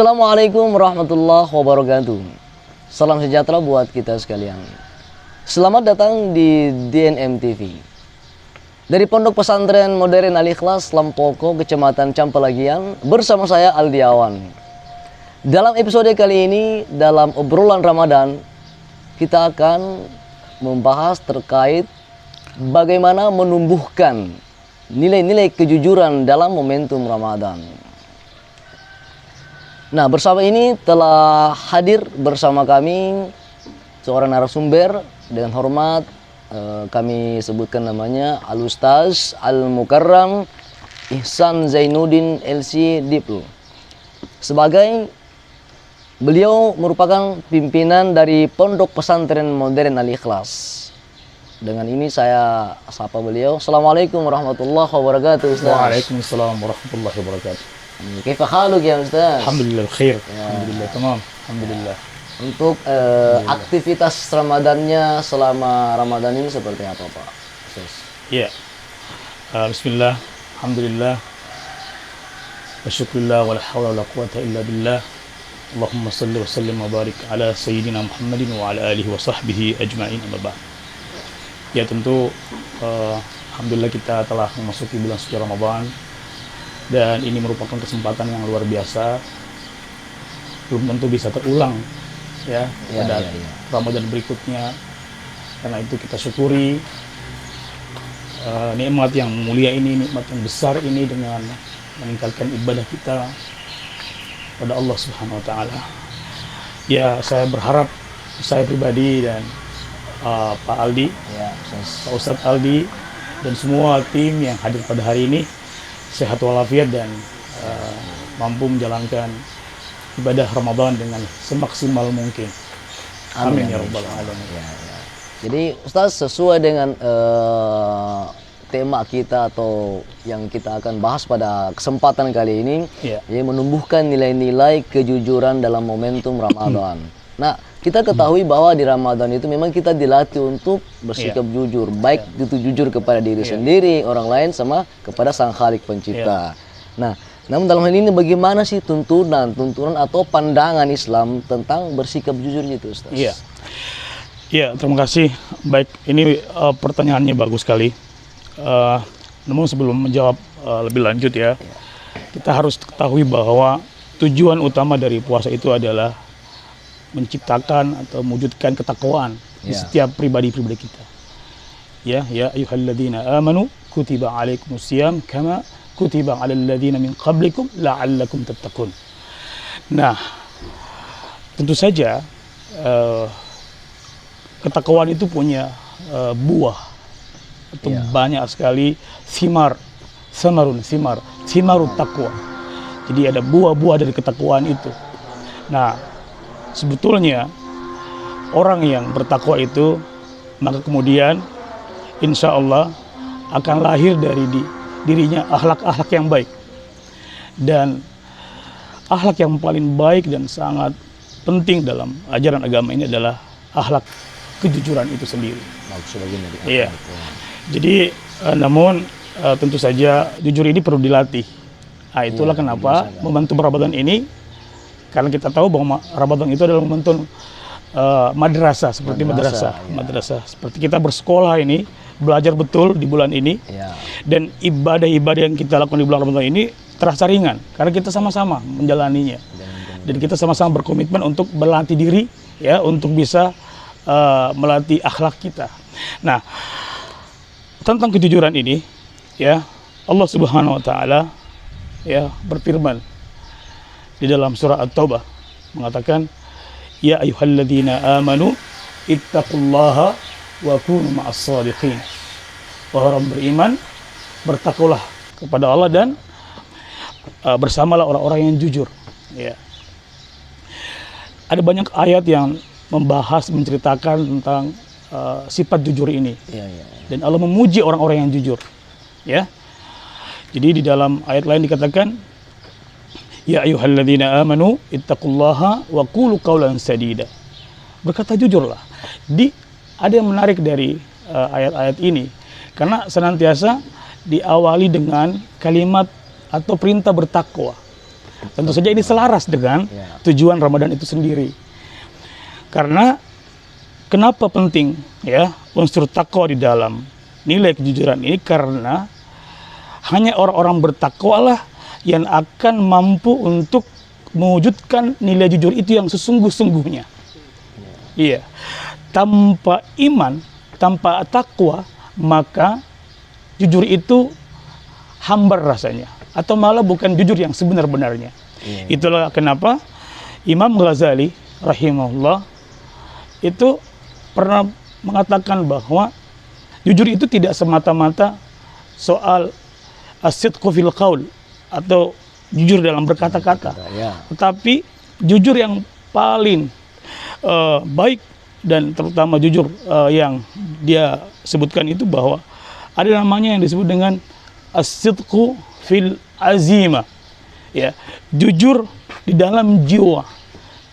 Assalamualaikum warahmatullahi wabarakatuh. Salam sejahtera buat kita sekalian. Selamat datang di DNM TV. Dari Pondok Pesantren Modern Al-Ikhlas, Lampoko, Kecamatan Campelagian, bersama saya Aldiawan. Dalam episode kali ini, dalam obrolan Ramadan, kita akan membahas terkait bagaimana menumbuhkan nilai-nilai kejujuran dalam momentum Ramadan. Nah, bersama ini telah hadir bersama kami seorang narasumber dengan hormat kami sebutkan namanya Al-Ustaz Al-Mukarram Ihsan Zainuddin LC Diplo. Sebagai beliau merupakan pimpinan dari Pondok Pesantren Modern Al-Ikhlas. Dengan ini saya sapa beliau. Assalamualaikum warahmatullahi wabarakatuh, Ustaz. Waalaikumsalam warahmatullahi wabarakatuh. Kaifa haluk ya Ustaz? Alhamdulillah khair. Alhamdulillah tamam. Alhamdulillah. Untuk aktivitas Ramadannya selama Ramadan ini seperti apa, Pak? Ustaz? Ya. Bismillah. Alhamdulillah. Wa syukurillah wa la hawla wa la quwata illa billah. Allahumma salli wa sallim wa barik ala sayyidina Muhammadin wa ala alihi wa sahbihi ajma'in, amma ba'd. Ya, tentu alhamdulillah kita telah memasuki bulan suci Ramadan. Dan ini merupakan kesempatan yang luar biasa, belum tentu bisa terulang ya pada Ramadan berikutnya. Karena itu kita syukuri nikmat yang mulia ini, nikmat yang besar ini dengan meningkatkan ibadah kita pada Allah Subhanahu wa taala. Ya, saya berharap saya pribadi dan Pak Aldi, Pak Ustadz Aldi dan semua tim yang hadir pada hari ini sehat walafiat dan mampu menjalankan ibadah Ramadan dengan semaksimal mungkin. Amin ya rabbal alamin. Jadi Ustaz, sesuai dengan tema kita atau yang kita akan bahas pada kesempatan kali ini, yaitu menumbuhkan nilai-nilai kejujuran dalam momentum Ramadan. Nah, kita ketahui bahwa di Ramadan itu memang kita dilatih untuk bersikap jujur, baik itu jujur kepada diri sendiri, orang lain, sama kepada Sang Khalik Pencipta. Nah, namun dalam hal ini bagaimana sih tuntunan atau pandangan Islam tentang bersikap jujur itu, Ustaz? Iya, terima kasih. Baik, ini pertanyaannya bagus sekali. Namun sebelum menjawab lebih lanjut kita harus ketahui bahwa tujuan utama dari puasa itu adalah menciptakan atau mewujudkan ketakwaan di setiap pribadi-pribadi kita. Ya ayyuhalladzina amanu kutiba alaikumusiyam kama kutiba alal ladzina min qablikum la'allakum tattaqun. Nah, tentu saja ketakwaan itu punya buah atau banyak sekali simarut taqwa. Jadi ada buah-buah dari ketakwaan itu. Nah, sebetulnya orang yang bertakwa itu maka kemudian insya Allah akan lahir dari dirinya akhlak-akhlak yang baik. Dan akhlak yang paling baik dan sangat penting dalam ajaran agama ini adalah akhlak kejujuran itu sendiri. Iya. Jadi namun tentu saja jujur ini perlu dilatih. Nah, itulah kenapa momentum Ramadan ini, karena kita tahu bahwa Ramadan itu adalah momentum madrasah, seperti madrasah. Seperti kita bersekolah ini, belajar betul di bulan ini. Dan ibadah-ibadah yang kita lakukan di bulan Ramadan ini terasa ringan, karena kita sama-sama menjalaninya. Dan kita sama-sama berkomitmen untuk berlatih diri, untuk bisa melatih akhlak kita. Nah, tentang kejujuran ini, Allah Subhanahu wa taala berfirman di dalam surah At-Taubah mengatakan, ya ayyuhalladzina amanu ittaqullaha wa kunu ma'as shadiqin. Wahai orang beriman, bertakwalah kepada Allah dan bersamalah orang-orang yang jujur. Ada banyak ayat yang membahas, menceritakan tentang sifat jujur ini. Dan Allah memuji orang-orang yang jujur. Jadi di dalam ayat lain dikatakan, ya ayyuhalladzina amanu ittaqullaha wa qulu qawlan sadida. Berkata jujurlah. Ada yang menarik dari ayat-ayat ini, karena senantiasa diawali dengan kalimat atau perintah bertakwa. Tentu saja ini selaras dengan Ya. tujuan Ramadan itu sendiri. Karena kenapa penting ya unsur takwa di dalam nilai kejujuran ini? Karena hanya orang-orang bertakwalah yang akan mampu untuk mewujudkan nilai jujur itu yang sesungguh-sungguhnya. Iya. Tanpa iman, tanpa takwa, maka jujur itu hambar rasanya, atau malah bukan jujur yang sebenar-benarnya. Itulah kenapa Imam Ghazali rahimahullah itu pernah mengatakan bahwa jujur itu tidak semata-mata soal as-sidqu fil qaul atau jujur dalam berkata-kata, Ya. tetapi jujur yang paling baik dan terutama jujur yang dia sebutkan itu bahwa ada namanya yang disebut dengan as-sidqu fil azima, ya, jujur di dalam jiwa,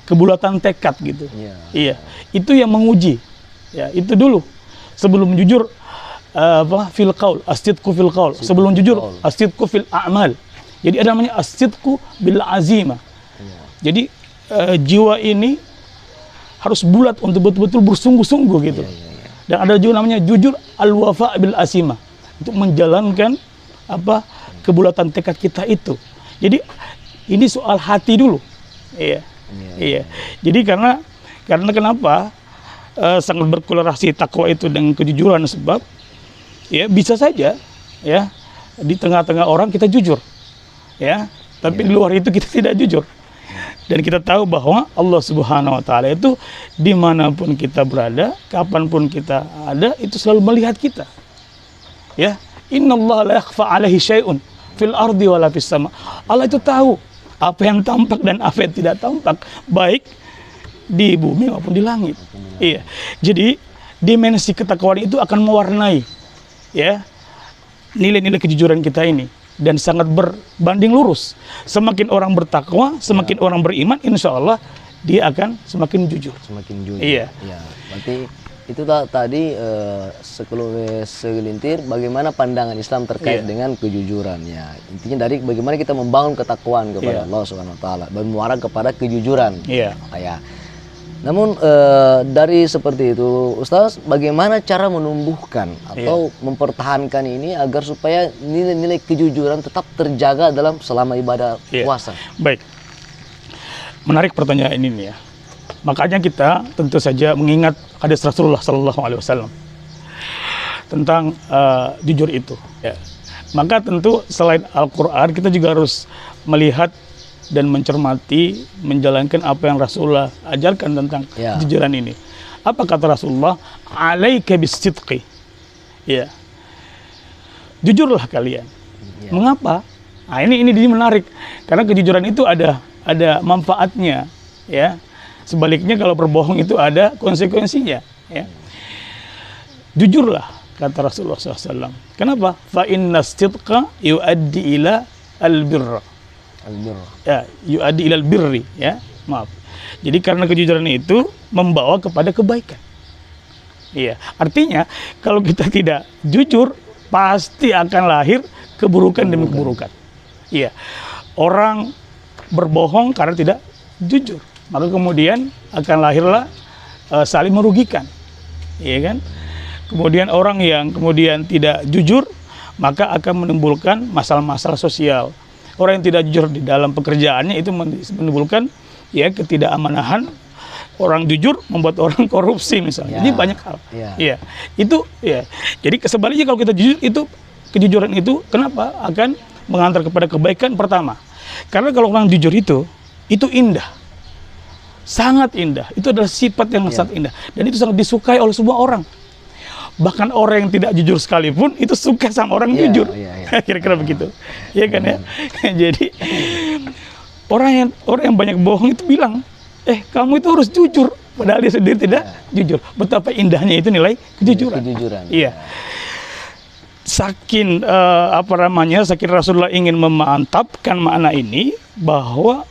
kebulatan tekad gitu. Iya. Iya, itu yang menguji. Ya, itu dulu sebelum jujur fil qaul, as-sidqu fil qaul. Sebelum jujur as-sidqu fil a'mal. Jadi ada namanya as-sidqu bil azima. Jadi jiwa ini harus bulat untuk betul-betul bersungguh-sungguh gitu. Dan ada juga namanya jujur al-wafa bil asima, untuk menjalankan kebulatan tekad kita itu. Jadi ini soal hati dulu. Iya. Iya. Jadi karena kenapa sangat berkorelasi takwa itu dengan kejujuran, sebab ya bisa saja ya di tengah-tengah orang kita jujur. Ya, tapi di luar itu kita tidak jujur. Dan kita tahu bahwa Allah Subhanahu wa taala itu dimanapun kita berada, kapanpun kita ada, itu selalu melihat kita. Ya, innallaha la yakhfa 'alaihi syai'un fil ardi wala fis sama. Allah itu tahu apa yang tampak dan apa yang tidak tampak, baik di bumi maupun di langit. Iya. Jadi dimensi ketakwaan itu akan mewarnai ya nilai-nilai kejujuran kita ini. Dan sangat berbanding lurus. Semakin orang bertakwa, semakin orang beriman, insya Allah dia akan semakin jujur. Semakin jujur. Iya. Ya, berarti itu tadi segelintir bagaimana pandangan Islam terkait dengan kejujuran. Ya, intinya dari bagaimana kita membangun ketakwaan kepada Allah Subhanahu wa taala dan muara kepada kejujuran. Iya. Ya. Namun dari seperti itu, Ustaz, bagaimana cara menumbuhkan atau mempertahankan ini agar supaya nilai-nilai kejujuran tetap terjaga dalam selama ibadah puasa? Baik, menarik pertanyaan ini ya. Makanya kita tentu saja mengingat hadis Rasulullah SAW tentang jujur itu. Ya. Maka tentu selain Al-Quran, kita juga harus melihat dan mencermati, menjalankan apa yang Rasulullah ajarkan tentang kejujuran ini. Apa kata Rasulullah? Alaika bisidqi. Ya. Jujurlah kalian. Mengapa? Nah, ini menarik. Karena kejujuran itu ada manfaatnya, ya. Sebaliknya kalau berbohong itu ada konsekuensinya, ya. Jujurlah, kata Rasulullah SAW. Kenapa? Fa inna sidqa yuaddi ila al-birra. Ya, yu'addi ilal birri, ya. Maaf. Jadi karena kejujuran itu membawa kepada kebaikan. Iya, artinya kalau kita tidak jujur pasti akan lahir keburukan demi keburukan. Iya. Orang berbohong karena tidak jujur, maka kemudian akan lahirlah saling merugikan. Iya kan? Kemudian orang yang kemudian tidak jujur maka akan menimbulkan masalah-masalah sosial. Orang yang tidak jujur di dalam pekerjaannya itu menimbulkan ya ketidakamanan. Orang jujur membuat orang korupsi misalnya. Jadi banyak hal. Ya. Itu ya. Jadi sebaliknya kalau kita jujur itu, kejujuran itu kenapa akan mengantar kepada kebaikan pertama. Karena kalau orang jujur itu indah. Sangat indah. Itu adalah sifat yang sangat indah dan itu sangat disukai oleh semua orang. Bahkan orang yang tidak jujur sekalipun itu suka sama orang jujur. Kira-kira begitu. Ya kan ya. Jadi orang yang banyak bohong itu bilang, kamu itu harus jujur, padahal dia sendiri tidak jujur. Betapa indahnya itu nilai kejujuran. Iya. Saking saking Rasulullah ingin memantapkan makna ini, bahwa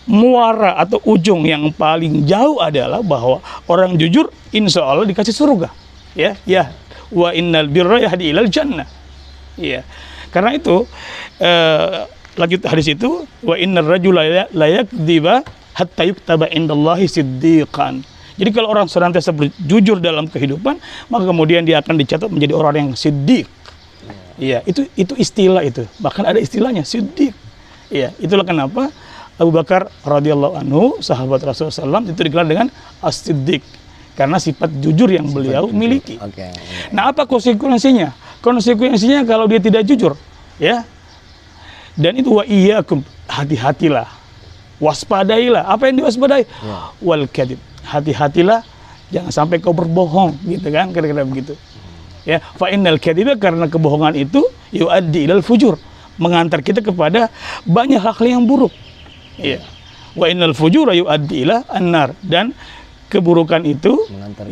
muara atau ujung yang paling jauh adalah bahwa orang jujur insya Allah dikasih surga. Ya, wa innal birra yahdi ilal jannah. Iya. Karena itu lanjut hadis itu, wa innar rajula la yakdziba hatta yuktaba indallahi siddiqan. Jadi kalau orang senantiasa jujur dalam kehidupan, maka kemudian dia akan dicatat menjadi orang yang siddiq. Iya, itu istilah itu. Bahkan ada istilahnya siddiq. Iya, itulah kenapa Abu Bakar radhiyallahu anhu, sahabat Rasulullah SAW, itu digelar dengan as-siddiq karena sifat jujur yang beliau miliki. Nah, apa konsekuensinya? Konsekuensinya kalau dia tidak jujur, ya. Dan itu wa iyyakum, hati-hatilah. Waspadailah. Apa yang diwaspadai? Wal kadhib. Hati-hatilah jangan sampai kau berbohong, gitu kan? Kira-kira begitu. Ya, fa innal kadhiba, karena kebohongan itu yuaddi ilal fujur, mengantar kita kepada banyak hal yang buruk. Ya. Wa innal fujura yuaddi ila annar, dan keburukan itu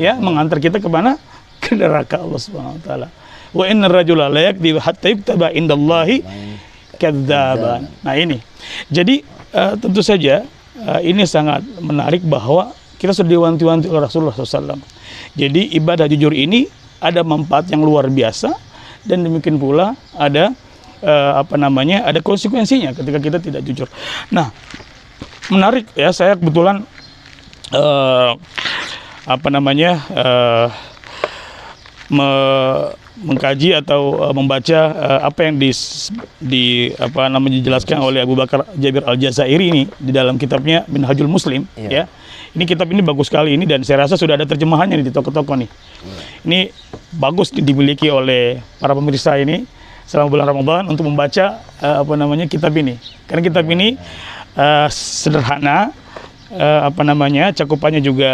mengantar kita ke mana? Ke neraka Allah Subhanahu wa taala. Wa innar rajula la yakdzibu hatta yuktaba indallahi kadzaban. Nah, ini. Jadi tentu saja ini sangat menarik bahwa kita sudah diwanti-wanti oleh Rasulullah SAW. Jadi ibadah jujur ini ada manfaat yang luar biasa, dan demikian pula ada ada konsekuensinya ketika kita tidak jujur. Nah, menarik ya, saya kebetulan mengkaji atau membaca apa yang dijelaskan oleh Abu Bakar Jabir Al-Jazairi ini di dalam kitabnya Minhajul Muslim. Ya. Ini kitab ini bagus sekali ini, dan saya rasa sudah ada terjemahannya di toko-toko nih. Ini bagus dimiliki oleh para pemirsa ini selama bulan Ramadan untuk membaca kitab ini. Karena kitab ini sederhana, cakupannya juga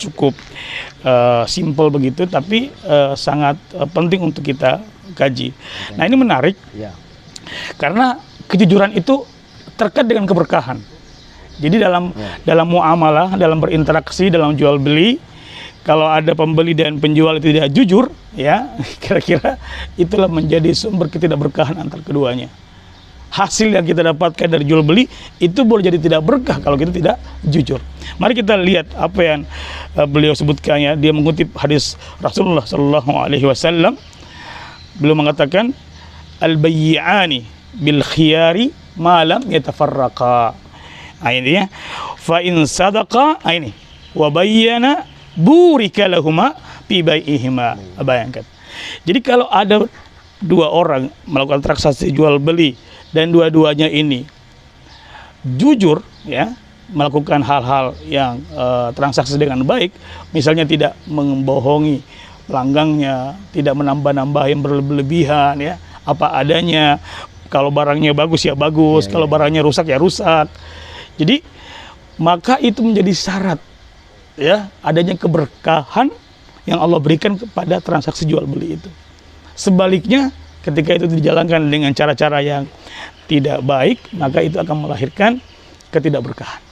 cukup simple begitu, tapi sangat penting untuk kita kaji. Nah, ini menarik karena kejujuran itu terkait dengan keberkahan. Jadi dalam muamalah, dalam berinteraksi, dalam jual beli, kalau ada pembeli dan penjual itu tidak jujur, ya kira-kira itulah menjadi sumber ketidakberkahan antar keduanya. Hasil yang kita dapatkan dari jual beli itu boleh jadi tidak berkah kalau kita tidak jujur. Mari kita lihat apa yang beliau sebutkannya. Dia mengutip hadis Rasulullah SAW. Beliau mengatakan, al-bayyi'ani bil khiyari ma lam yatafarraqa. Ini ya, fa in sadaqa, ini wa bayyana burika lahuma fi bai'ihima. Bayangkan. Jadi kalau ada dua orang melakukan transaksi jual beli dan dua-duanya ini jujur, ya, melakukan hal-hal yang transaksi dengan baik, misalnya tidak membohongi pelanggannya, tidak menambah-nambah yang berlebihan, ya, apa adanya. Kalau barangnya bagus ya bagus, kalau barangnya rusak ya rusak. Jadi maka itu menjadi syarat, ya, adanya keberkahan yang Allah berikan kepada transaksi jual beli itu. Sebaliknya, ketika itu dijalankan dengan cara-cara yang tidak baik, maka itu akan melahirkan ketidakberkahan.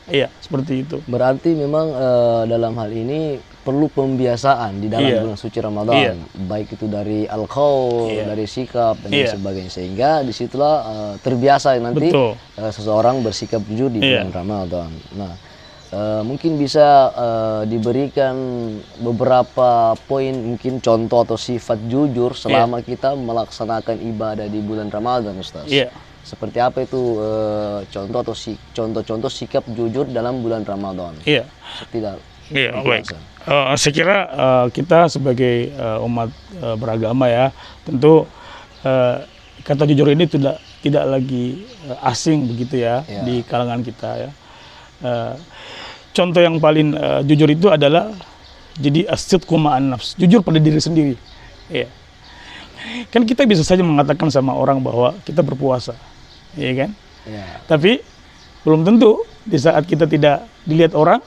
Iya, seperti itu. Berarti memang dalam hal ini perlu pembiasaan di dalam bulan suci Ramadan, baik itu dari al-qaul, dari sikap dan sebagainya, sehingga disitulah terbiasa nanti seseorang bersikap jujur di bulan Ramadan. Nah, mungkin bisa diberikan beberapa poin, mungkin contoh atau sifat jujur selama kita melaksanakan ibadah di bulan Ramadan, Ustaz. Seperti apa itu contoh atau contoh-contoh sikap jujur dalam bulan Ramadan? Baik. Saya kira kita sebagai umat beragama, ya, tentu kata jujur ini tidak lagi asing begitu, ya, di kalangan kita, ya. Contoh yang paling jujur itu adalah jadi as-sidqu ma'an nafs, jujur pada diri sendiri. Ya. Kan kita bisa saja mengatakan sama orang bahwa kita berpuasa, ya kan? Tapi belum tentu di saat kita tidak dilihat orang,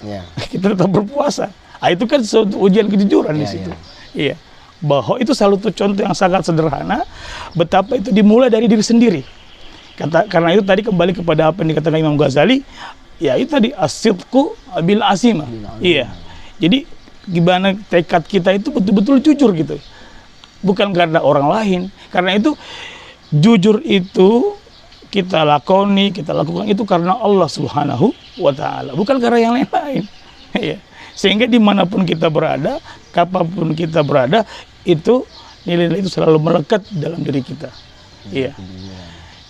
kita tetap berpuasa. Nah, itu kan suatu ujian kejujuran di situ. Iya. Bahwa itu salah satu contoh yang sangat sederhana, betapa itu dimulai dari diri sendiri. Karena itu tadi kembali kepada apa yang dikatakan Imam Ghazali, ya itu tadi as-sidqu bil azimah. Iya. Jadi gimana tekad kita itu betul-betul jujur gitu. Bukan karena orang lain. Karena itu jujur itu kita lakukan itu karena Allah Subhanahu wa ta'ala, bukan karena yang lain-lain. Iya. Sehingga dimanapun kita berada, kapanpun kita berada, itu nilai-nilai itu selalu melekat dalam diri kita. Iya.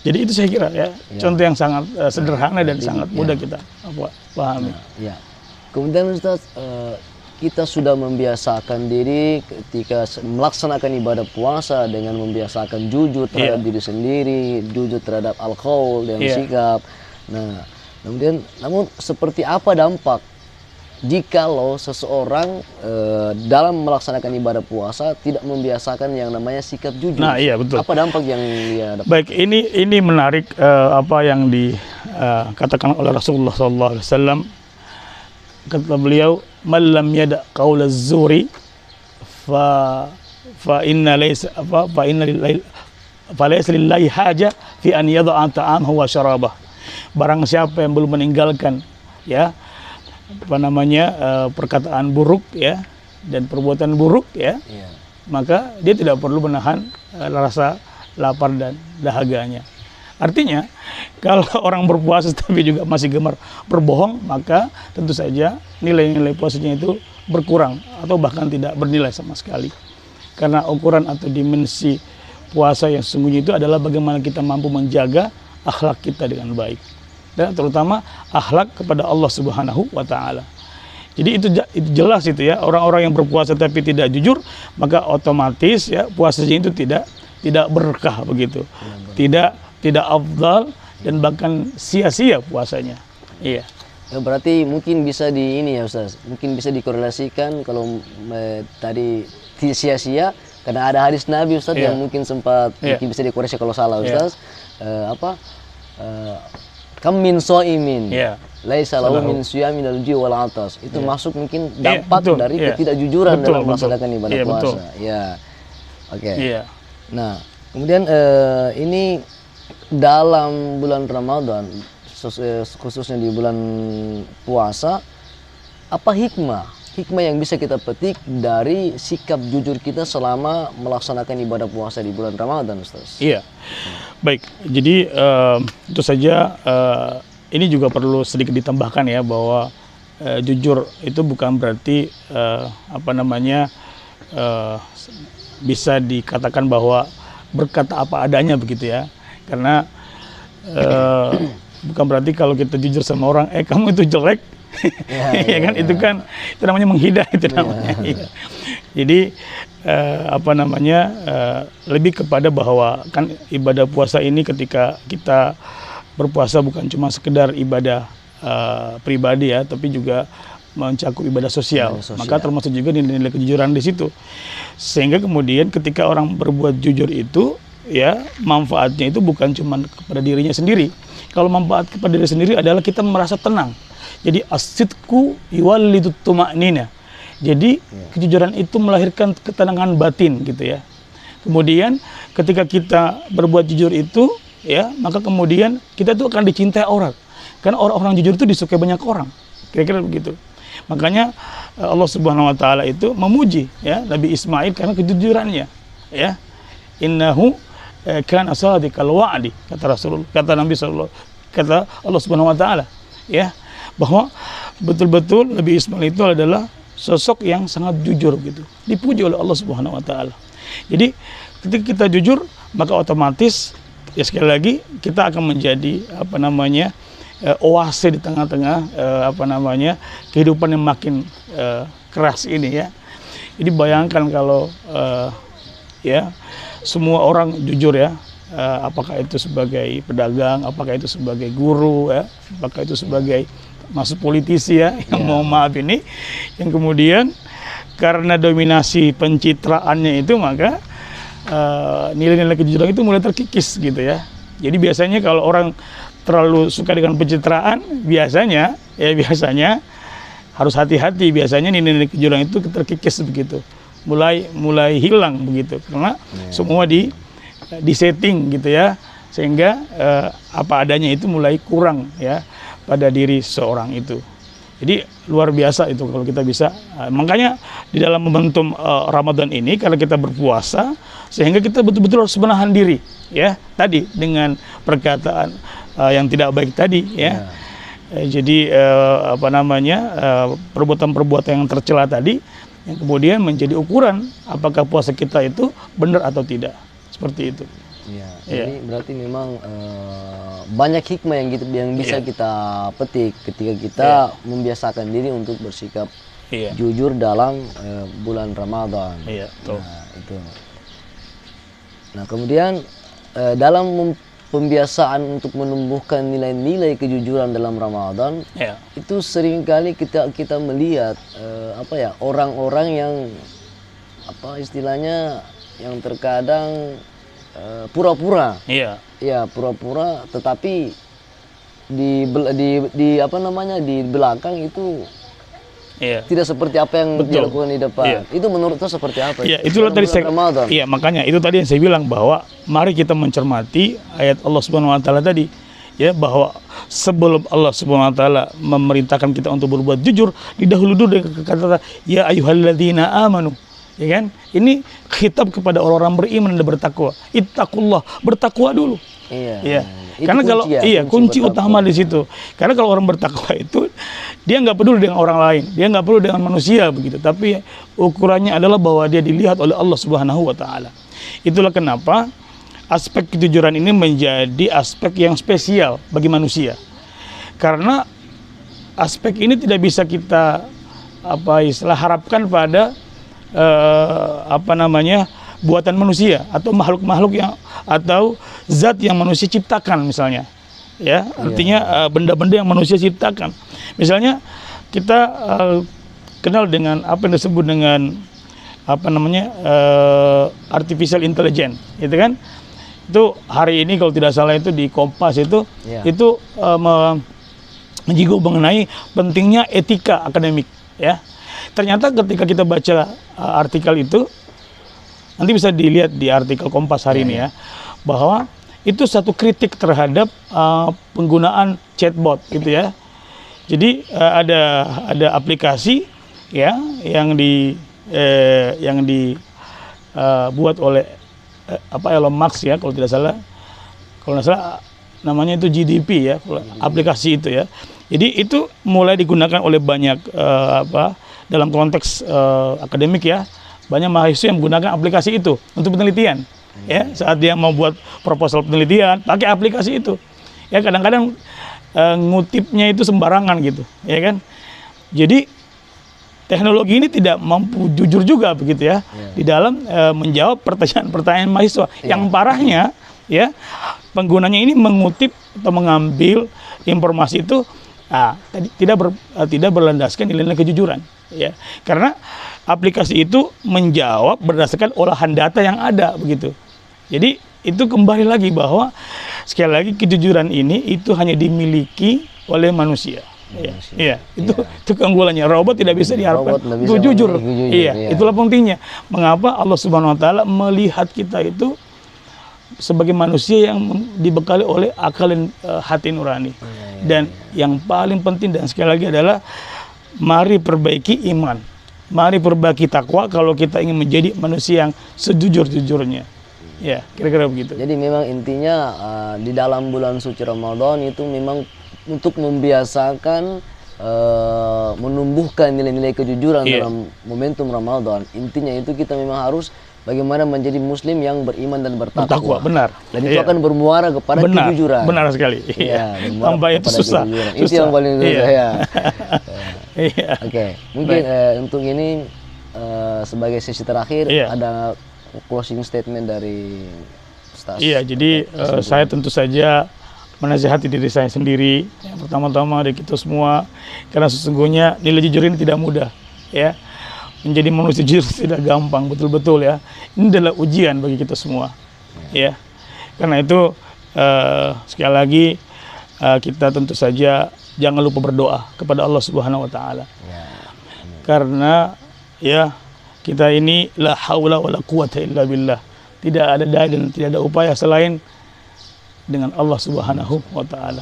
Jadi itu saya kira ya, contoh yang sangat sederhana dan sangat mudah kita pahami. Ya. Kemudian Ustaz, kita sudah membiasakan diri ketika melaksanakan ibadah puasa dengan membiasakan jujur terhadap diri sendiri, jujur terhadap alkohol dan sikap. Nah, namun seperti apa dampak jikalau seseorang dalam melaksanakan ibadah puasa tidak membiasakan yang namanya sikap jujur? Nah, iya betul. Apa dampak yang dia dapat? Baik, ini menarik apa yang dikatakan oleh Rasulullah SAW. Kata beliau, "Man lam yada qaula zuri fa inna laysa lillahi haja fi an yada'a ta'amahu wa syarabah." Barang siapa yang belum meninggalkan ya perkataan buruk ya dan perbuatan buruk ya, maka dia tidak perlu menahan rasa lapar dan dahaganya. Artinya, kalau orang berpuasa tapi juga masih gemar berbohong, maka tentu saja nilai-nilai puasanya itu berkurang atau bahkan tidak bernilai sama sekali. Karena ukuran atau dimensi puasa yang sesungguhnya itu adalah bagaimana kita mampu menjaga akhlak kita dengan baik. Dan terutama akhlak kepada Allah Subhanahu wa taala. Jadi itu jelas itu ya, orang-orang yang berpuasa tapi tidak jujur, maka otomatis ya puasanya itu tidak berkah begitu. Tidak afdal dan bahkan sia-sia puasanya. Iya. Ya, berarti mungkin bisa ya Ustaz, mungkin bisa dikorelasikan kalau tadi sia-sia karena ada hadis Nabi Ustaz yang mungkin sempat mungkin bisa dikoreksi kalau salah Ustaz. Kam min shaimin laisa lahu min siyami dal ji wal atas. Itu masuk mungkin dampak dari ketidakjujuran dalam melaksanakan ibadah puasa. Ya. Oke. Nah, kemudian ini dalam bulan Ramadan, khususnya di bulan puasa, apa hikmah yang bisa kita petik dari sikap jujur kita selama melaksanakan ibadah puasa di bulan Ramadan, Ustaz? Iya, baik. Jadi itu saja ini juga perlu sedikit ditambahkan ya bahwa jujur itu bukan berarti bisa dikatakan bahwa berkata apa adanya begitu ya. Karena bukan berarti kalau kita jujur sama orang, kamu itu jelek, ya kan? Itu kan itu namanya menghina itu namanya. Jadi lebih kepada bahwa kan ibadah puasa ini ketika kita berpuasa bukan cuma sekedar ibadah pribadi ya, tapi juga mencakup ibadah sosial. Maka termasuk juga nilai-nilai kejujuran di situ. Sehingga kemudian ketika orang berbuat jujur itu ya manfaatnya itu bukan cuma kepada dirinya sendiri. Kalau manfaat kepada diri sendiri adalah kita merasa tenang. Jadi as-sidqu yuwallidu tuma'nina. Jadi kejujuran itu melahirkan ketenangan batin gitu ya. Kemudian ketika kita berbuat jujur itu ya, maka kemudian kita tuh akan dicintai orang. Karena orang-orang jujur itu disukai banyak orang. Kira-kira begitu. Makanya Allah Subhanahu wa taala itu memuji ya Nabi Ismail karena kejujurannya ya. Innahu kan asadiqal wa'di, kata Rasulullah, kata Nabi sallallahu, kata Allah Subhanahu wa taala ya, bahwa betul-betul Nabi Ismail itu adalah sosok yang sangat jujur gitu. Dipuji oleh Allah Subhanahu wa taala. Jadi ketika kita jujur, maka otomatis ya sekali lagi kita akan menjadi oase di tengah-tengah kehidupan yang makin keras ini ya. Jadi bayangkan kalau ya semua orang jujur ya, apakah itu sebagai pedagang, apakah itu sebagai guru ya, apakah itu sebagai masuk politisi ya, yang mau maaf ini, yang kemudian karena dominasi pencitraannya itu maka nilai-nilai kejujuran itu mulai terkikis gitu ya. Jadi biasanya kalau orang terlalu suka dengan pencitraan, biasanya harus hati-hati, biasanya nilai-nilai kejujuran itu terkikis begitu. Mulai hilang begitu karena semua di setting gitu ya, sehingga apa adanya itu mulai kurang ya pada diri seorang itu. Jadi luar biasa itu kalau kita bisa, makanya di dalam momentum Ramadan ini kalau kita berpuasa, sehingga kita betul-betul harus menahan diri ya tadi dengan perkataan yang tidak baik tadi ya. Jadi perbuatan-perbuatan yang tercela tadi yang kemudian menjadi ukuran apakah puasa kita itu benar atau tidak, seperti itu. Iya, Iya. jadi berarti memang banyak hikmah yang bisa kita petik ketika kita membiasakan diri untuk bersikap Iya. jujur dalam bulan Ramadan. Iya, betul. Nah, itu. Nah, kemudian dalam pembiasaan untuk menumbuhkan nilai-nilai kejujuran dalam Ramadan, Iya. itu seringkali kita melihat orang-orang yang istilahnya yang terkadang pura-pura. Iya. Ya, pura-pura, tetapi di belakang itu Iya. tidak seperti apa yang Betul. dilakukan di depan. Iya. Itu menurut lo seperti apa? Iya, itulah Dalam tadi bulan Ramadan. Iya, makanya itu tadi yang saya bilang bahwa mari kita mencermati ayat Allah Subhanahu wa taala tadi, ya, bahwa sebelum Allah Subhanahu wa taala memerintahkan kita untuk berbuat jujur, didahului dulu dengan kata ya ayyuhalladzina amanu. Ya kan? Ini khitab kepada orang-orang beriman dan bertakwa. Ittaqullah, bertakwa dulu. Iya. Iya. Itu Karena kalau kunci bertakwa. utama di situ. Karena kalau orang bertakwa itu dia nggak peduli dengan orang lain, dia nggak peduli dengan manusia begitu. Tapi ukurannya adalah bahwa dia dilihat oleh Allah Subhanahu wa taala. Itulah kenapa aspek kejujuran ini menjadi aspek yang spesial bagi manusia. Karena aspek ini tidak bisa kita harapkan pada buatan manusia atau makhluk-makhluk yang atau zat yang manusia ciptakan misalnya, ya, artinya benda-benda yang manusia ciptakan. Misalnya kita kenal dengan apa yang disebut dengan artificial intelligence, gitu kan? Itu hari ini kalau tidak salah itu di Kompas itu menyinggung mengenai pentingnya etika akademik, ya. Ternyata ketika kita baca artikel itu, nanti bisa dilihat di artikel Kompas hari ini ya, bahwa itu satu kritik terhadap penggunaan chatbot gitu ya. Jadi ada aplikasi ya yang dibuat oleh Elon Musk ya, kalau tidak salah namanya itu GDP ya, aplikasi itu ya. Jadi itu mulai digunakan oleh banyak dalam konteks akademik ya, banyak mahasiswa yang menggunakan aplikasi itu untuk penelitian. Ya, saat dia mau buat proposal penelitian, pakai aplikasi itu. Ya, kadang-kadang ngutipnya itu sembarangan gitu, ya kan? Jadi teknologi ini tidak mampu jujur juga begitu ya, di dalam menjawab pertanyaan-pertanyaan mahasiswa. Yang parahnya ya, penggunanya ini mengutip atau mengambil informasi itu tidak berlandaskan nilai-nilai kejujuran, ya. Karena aplikasi itu menjawab berdasarkan olahan data yang ada begitu. Jadi itu kembali lagi bahwa sekali lagi kejujuran ini itu hanya dimiliki oleh manusia. Iya, itu keunggulannya. Robot tidak bisa diharapkan untuk jujur. Iya, itulah pentingnya. Mengapa Allah Subhanahu wa taala melihat kita itu sebagai manusia yang dibekali oleh akal dan hati nurani. Dan yang paling penting dan sekali lagi adalah mari perbaiki iman. Mari perbaiki takwa kalau kita ingin menjadi manusia yang sejujur-jujurnya. Ya, kira-kira begitu. Jadi memang intinya di dalam bulan suci Ramadan itu memang untuk membiasakan menumbuhkan nilai-nilai kejujuran dalam momentum Ramadan. Intinya itu kita memang harus bagaimana menjadi muslim yang beriman dan bertakwa. Benar. Dan itu akan bermuara kepada kejujuran. Benar sekali. Tambah itu susah. Itu yang paling susah ya. Oke, mungkin untuk ini sebagai sesi terakhir ada closing statement dari Ustaz. Iya, jadi saya tentu saja menasihati diri saya sendiri, yang pertama-tama dari kita semua, karena sesungguhnya nilai jujur ini tidak mudah, ya. Menjadi manusia jujur tidak gampang, betul-betul ya. Ini adalah ujian bagi kita semua, ya. Karena itu sekali lagi kita tentu saja jangan lupa berdoa kepada Allah Subhanahu wa taala. Karena ya kita ini la haula wala quwata illa billah. Tidak ada daya dan tidak ada upaya selain dengan Allah Subhanahu wa taala.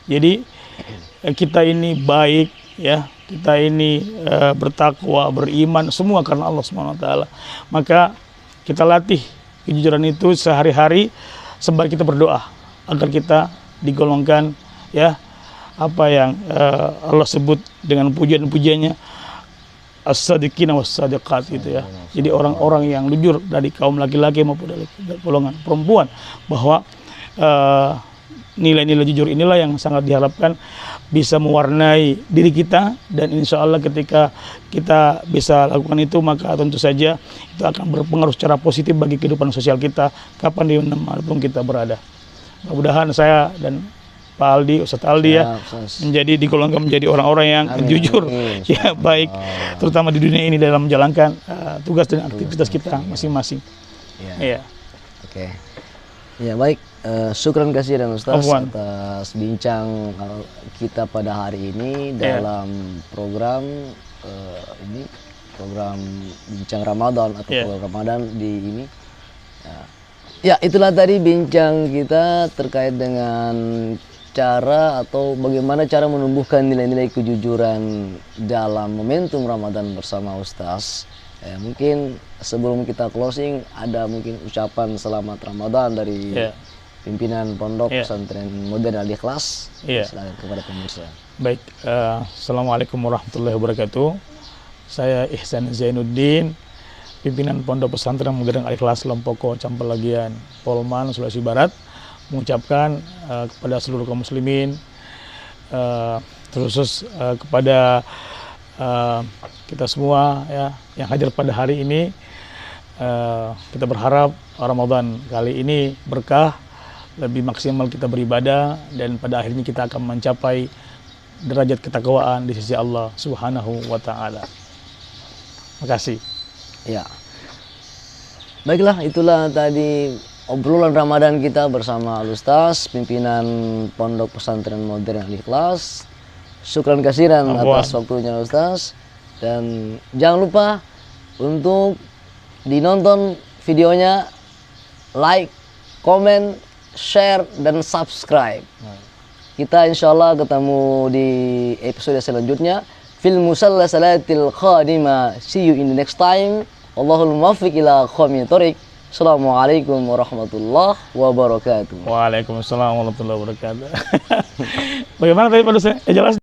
Jadi kita ini baik ya, kita ini bertakwa, beriman semua karena Allah Subhanahu wa taala. Maka kita latih kejujuran itu sehari-hari sembari kita berdoa agar kita digolongkan ya apa yang Allah sebut dengan pujian-pujiannya, as-sadiqina was-sadiqat gitu ya. Jadi orang-orang yang jujur dari kaum laki-laki maupun dari golongan perempuan, bahwa nilai-nilai jujur inilah yang sangat diharapkan bisa mewarnai diri kita, dan insya Allah ketika kita bisa lakukan itu maka tentu saja itu akan berpengaruh secara positif bagi kehidupan sosial kita kapan dimanapun kita berada. Mudah-mudahan saya dan Pak Aldi, Ustadz Aldi ya, menjadi digolongkan menjadi orang-orang yang jujur, ya baik, terutama di dunia ini dalam menjalankan tugas dan aktivitas kita masing-masing. Ya. Oke. Ya baik, syukran kasih dan Ustaz atas bincang kita pada hari ini dalam program ini, program bincang Ramadan atau program Ramadan di ini. Ya itulah tadi bincang kita terkait dengan cara atau bagaimana cara menumbuhkan nilai-nilai kejujuran dalam momentum Ramadan bersama Ustaz. Mungkin sebelum kita closing ada mungkin ucapan selamat Ramadan dari pimpinan Pondok Pesantren Modern Al-Ikhlas. Silakan kepada pemirsa. Baik, Assalamualaikum warahmatullahi wabarakatuh. Saya Ihsan Zainuddin, pimpinan Pondok Pesantren Modern Al-Ikhlas Lompoko, Campelagian, Polman, Sulawesi Barat, mengucapkan kepada seluruh kaum muslimin, terkhusus kepada kita semua ya yang hadir pada hari ini, kita berharap Ramadan kali ini berkah, lebih maksimal kita beribadah, dan pada akhirnya kita akan mencapai derajat ketakwaan di sisi Allah Subhanahu wa taala. Makasih. Ya. Baiklah, itulah tadi obrolan Ramadan kita bersama Al-Ustaz, pimpinan Pondok Pesantren Modern Al-Ikhlas. Syukran kasiran atas waktunya Ustaz. Dan jangan lupa untuk dinonton videonya, like, komen, share, dan subscribe. Kita insya Allah ketemu di episode selanjutnya. Fil musalla salatil khadimah. See you in the next time. Allahul muwaffiq ila aqwamit thoriq. Assalamualaikum warahmatullahi wabarakatuh. Waalaikumsalam warahmatullahi wabarakatuh. Bagaimana tadi Pak Dosen? Jelas?